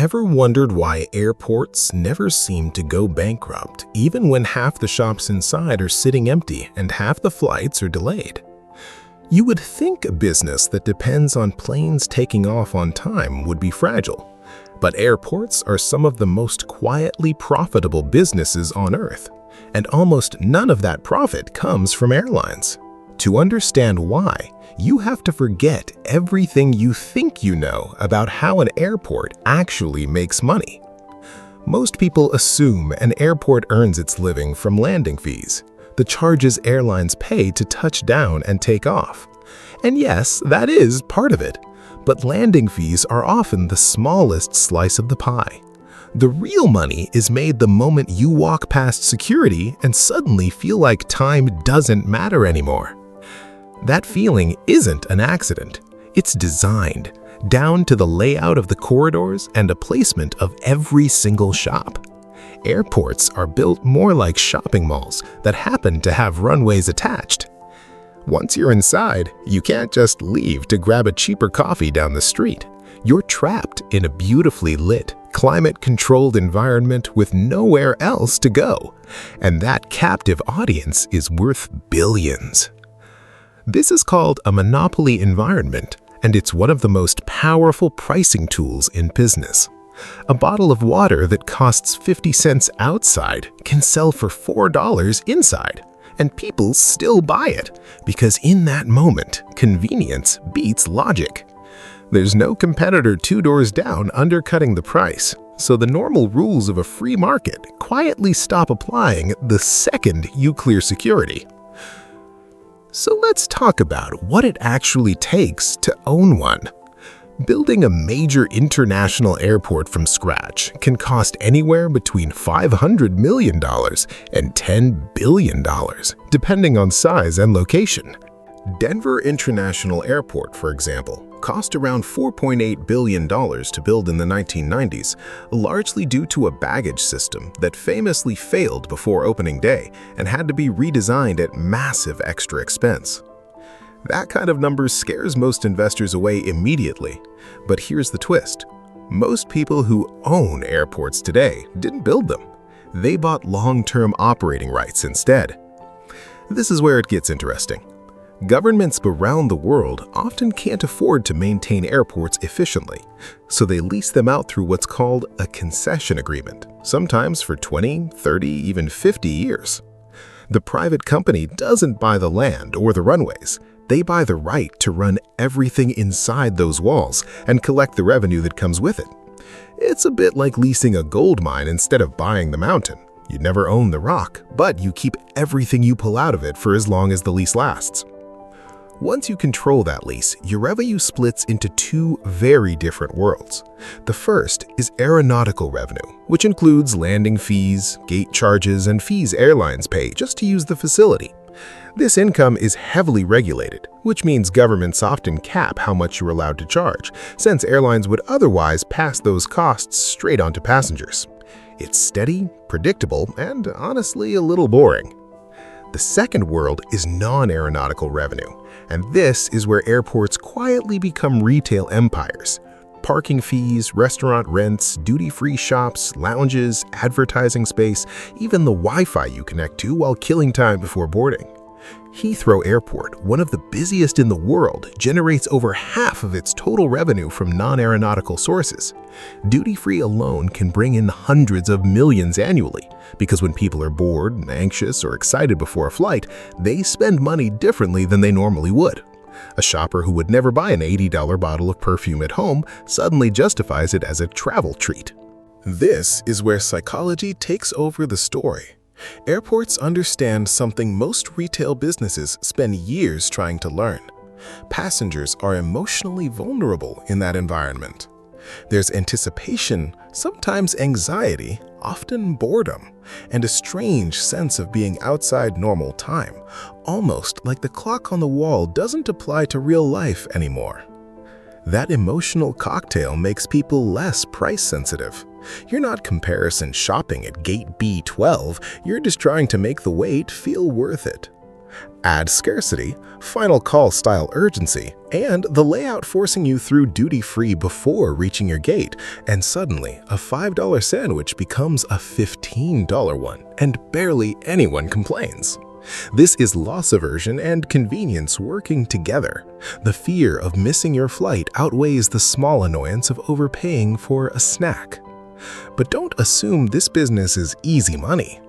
Ever wondered why airports never seem to go bankrupt, even when half the shops inside are sitting empty and half the flights are delayed? You would think a business that depends on planes taking off on time would be fragile, but airports are some of the most quietly profitable businesses on Earth, and almost none of that profit comes from airlines. To understand why, you have to forget everything you think you know about how an airport actually makes money. Most people assume an airport earns its living from landing fees, the charges airlines pay to touch down and take off. And yes, that is part of it, but landing fees are often the smallest slice of the pie. The real money is made the moment you walk past security and suddenly feel like time doesn't matter anymore. That feeling isn't an accident. It's designed, down to the layout of the corridors and a placement of every single shop. Airports are built more like shopping malls that happen to have runways attached. Once you're inside, you can't just leave to grab a cheaper coffee down the street. You're trapped in a beautifully lit, climate-controlled environment with nowhere else to go. And that captive audience is worth billions. This is called a monopoly environment, and it's one of the most powerful pricing tools in business. A bottle of water that costs 50 cents outside can sell for $4 inside, and people still buy it because in that moment, convenience beats logic. There's no competitor 2 doors down undercutting the price, so the normal rules of a free market quietly stop applying the second you clear security. So let's talk about what it actually takes to own one. Building a major international airport from scratch can cost anywhere between $500 million and $10 billion, depending on size and location. Denver International Airport, for example, cost around $4.8 billion to build in the 1990s, largely due to a baggage system that famously failed before opening day and had to be redesigned at massive extra expense. That kind of number scares most investors away immediately, but here's the twist. Most people who own airports today didn't build them. They bought long-term operating rights instead. This is where it gets interesting. Governments around the world often can't afford to maintain airports efficiently, so they lease them out through what's called a concession agreement, sometimes for 20, 30, even 50 years. The private company doesn't buy the land or the runways. They buy the right to run everything inside those walls and collect the revenue that comes with it. It's a bit like leasing a gold mine instead of buying the mountain. You never own the rock, but you keep everything you pull out of it for as long as the lease lasts. Once you control that lease, your revenue splits into 2 very different worlds. The first is aeronautical revenue, which includes landing fees, gate charges, and fees airlines pay just to use the facility. This income is heavily regulated, which means governments often cap how much you're allowed to charge, since airlines would otherwise pass those costs straight on to passengers. It's steady, predictable, and honestly a little boring. The second world is non-aeronautical revenue, and this is where airports quietly become retail empires. Parking fees, restaurant rents, duty-free shops, lounges, advertising space, even the Wi-Fi you connect to while killing time before boarding. Heathrow Airport, one of the busiest in the world, generates over half of its total revenue from non-aeronautical sources. Duty-free alone can bring in hundreds of millions annually, because when people are bored, anxious, or excited before a flight, they spend money differently than they normally would. A shopper who would never buy an $80 bottle of perfume at home suddenly justifies it as a travel treat. This is where psychology takes over the story. Airports understand something most retail businesses spend years trying to learn. Passengers are emotionally vulnerable in that environment. There's anticipation, sometimes anxiety, often boredom, and a strange sense of being outside normal time, almost like the clock on the wall doesn't apply to real life anymore. That emotional cocktail makes people less price-sensitive. You're not comparison shopping at gate B12, you're just trying to make the wait feel worth it. Add scarcity, final call style urgency, and the layout forcing you through duty-free before reaching your gate, and suddenly a $5 sandwich becomes a $15 one, and barely anyone complains. This is loss aversion and convenience working together. The fear of missing your flight outweighs the small annoyance of overpaying for a snack. But don't assume this business is easy money.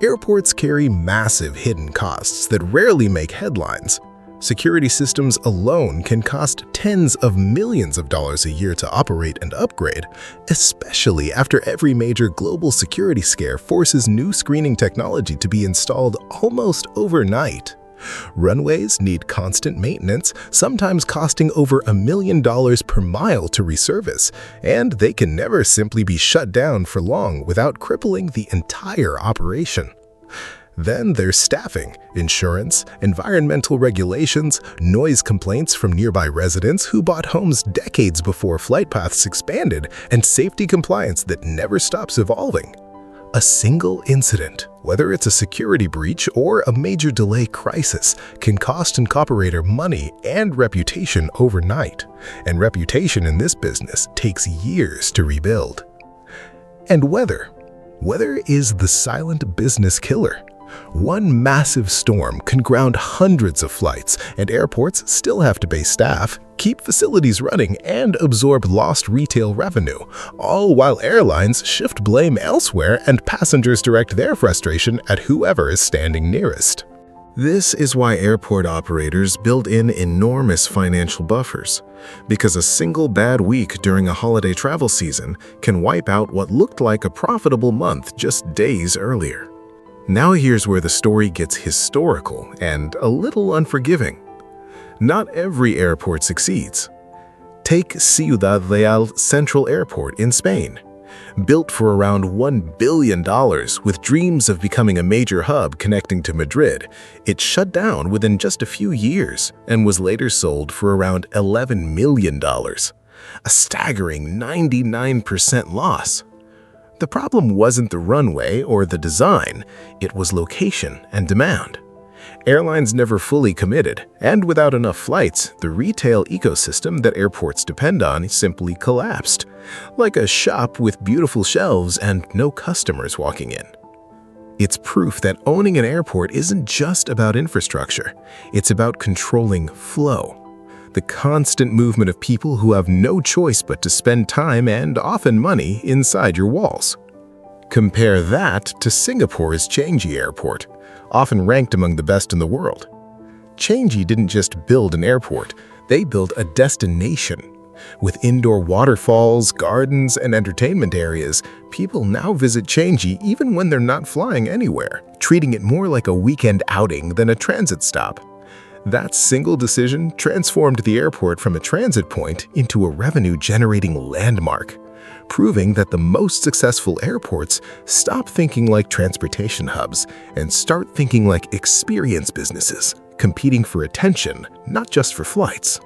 Airports carry massive hidden costs that rarely make headlines. Security systems alone can cost tens of millions of dollars a year to operate and upgrade, especially after every major global security scare forces new screening technology to be installed almost overnight. Runways need constant maintenance, sometimes costing over $1 million per mile to resurface, and they can never simply be shut down for long without crippling the entire operation. Then there's staffing, insurance, environmental regulations, noise complaints from nearby residents who bought homes decades before flight paths expanded, and safety compliance that never stops evolving. A single incident, whether it's a security breach or a major delay crisis, can cost an operator money and reputation overnight. And reputation in this business takes years to rebuild. And weather. Weather is the silent business killer. One massive storm can ground hundreds of flights, and airports still have to pay staff, keep facilities running, and absorb lost retail revenue, all while airlines shift blame elsewhere and passengers direct their frustration at whoever is standing nearest. This is why airport operators build in enormous financial buffers, because a single bad week during a holiday travel season can wipe out what looked like a profitable month just days earlier. Now here's where the story gets historical and a little unforgiving. Not every airport succeeds. Take Ciudad Central Airport in Spain. Built for around $1 billion with dreams of becoming a major hub connecting to Madrid, it shut down within just a few years and was later sold for around $11 million. A staggering 99% loss. The problem wasn't the runway or the design, it was location and demand. Airlines never fully committed, and without enough flights, the retail ecosystem that airports depend on simply collapsed, like a shop with beautiful shelves and no customers walking in. It's proof that owning an airport isn't just about infrastructure, it's about controlling flow. The constant movement of people who have no choice but to spend time and often money inside your walls. Compare that to Singapore's Changi Airport, often ranked among the best in the world. Changi didn't just build an airport, they built a destination. With indoor waterfalls, gardens, and entertainment areas, people now visit Changi even when they're not flying anywhere, treating it more like a weekend outing than a transit stop. That single decision transformed the airport from a transit point into a revenue-generating landmark, proving that the most successful airports stop thinking like transportation hubs and start thinking like experience businesses, competing for attention, not just for flights.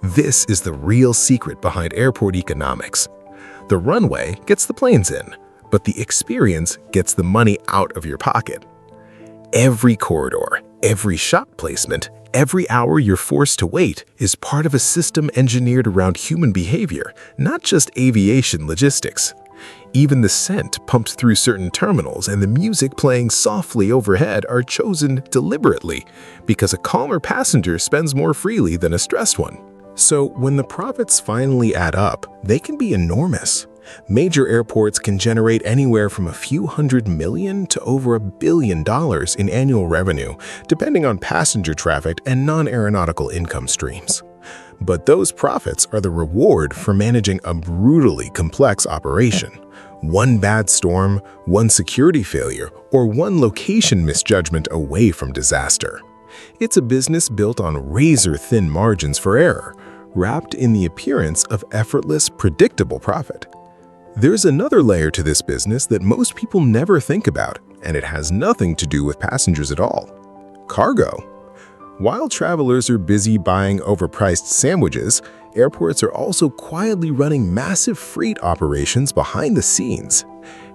This is the real secret behind airport economics. The runway gets the planes in, but the experience gets the money out of your pocket. Every corridor, every shop placement, every hour you're forced to wait is part of a system engineered around human behavior, not just aviation logistics. Even the scent pumped through certain terminals and the music playing softly overhead are chosen deliberately because a calmer passenger spends more freely than a stressed one. So when the profits finally add up, they can be enormous. Major airports can generate anywhere from a few $100 million to over $1 billion in annual revenue, depending on passenger traffic and non-aeronautical income streams. But those profits are the reward for managing a brutally complex operation. One bad storm, one security failure, or one location misjudgment away from disaster. It's a business built on razor-thin margins for error, wrapped in the appearance of effortless, predictable profit. There's another layer to this business that most people never think about, and it has nothing to do with passengers at all. Cargo. While travelers are busy buying overpriced sandwiches, airports are also quietly running massive freight operations behind the scenes.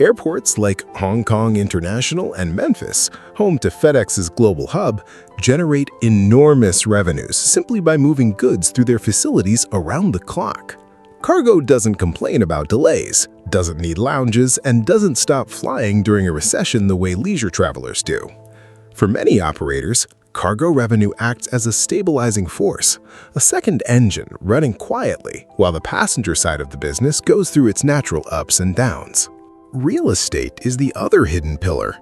Airports like Hong Kong International and Memphis, home to FedEx's global hub, generate enormous revenues simply by moving goods through their facilities around the clock. Cargo doesn't complain about delays, doesn't need lounges, and doesn't stop flying during a recession the way leisure travelers do. For many operators, cargo revenue acts as a stabilizing force, a second engine running quietly while the passenger side of the business goes through its natural ups and downs. Real estate is the other hidden pillar.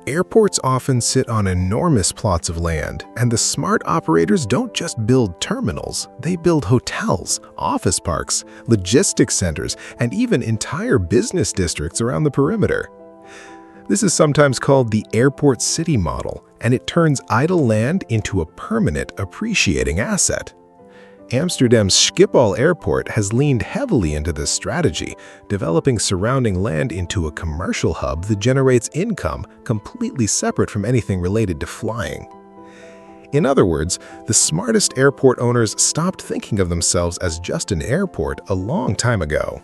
Airports often sit on enormous plots of land, and the smart operators don't just build terminals, they build hotels, office parks, logistics centers, and even entire business districts around the perimeter. This is sometimes called the airport city model, and it turns idle land into a permanent, appreciating asset. Amsterdam's Schiphol Airport has leaned heavily into this strategy, developing surrounding land into a commercial hub that generates income completely separate from anything related to flying. In other words, the smartest airport owners stopped thinking of themselves as just an airport a long time ago.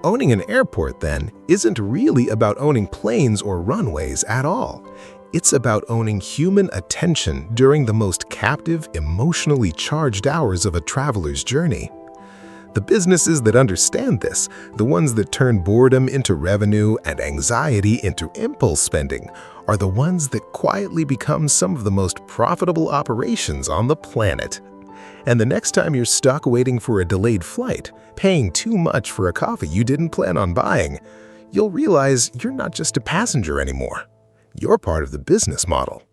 Owning an airport, then, isn't really about owning planes or runways at all. It's about owning human attention during the most captive, emotionally charged hours of a traveler's journey. The businesses that understand this, the ones that turn boredom into revenue and anxiety into impulse spending, are the ones that quietly become some of the most profitable operations on the planet. And the next time you're stuck waiting for a delayed flight, paying too much for a coffee you didn't plan on buying, you'll realize you're not just a passenger anymore. You're part of the business model.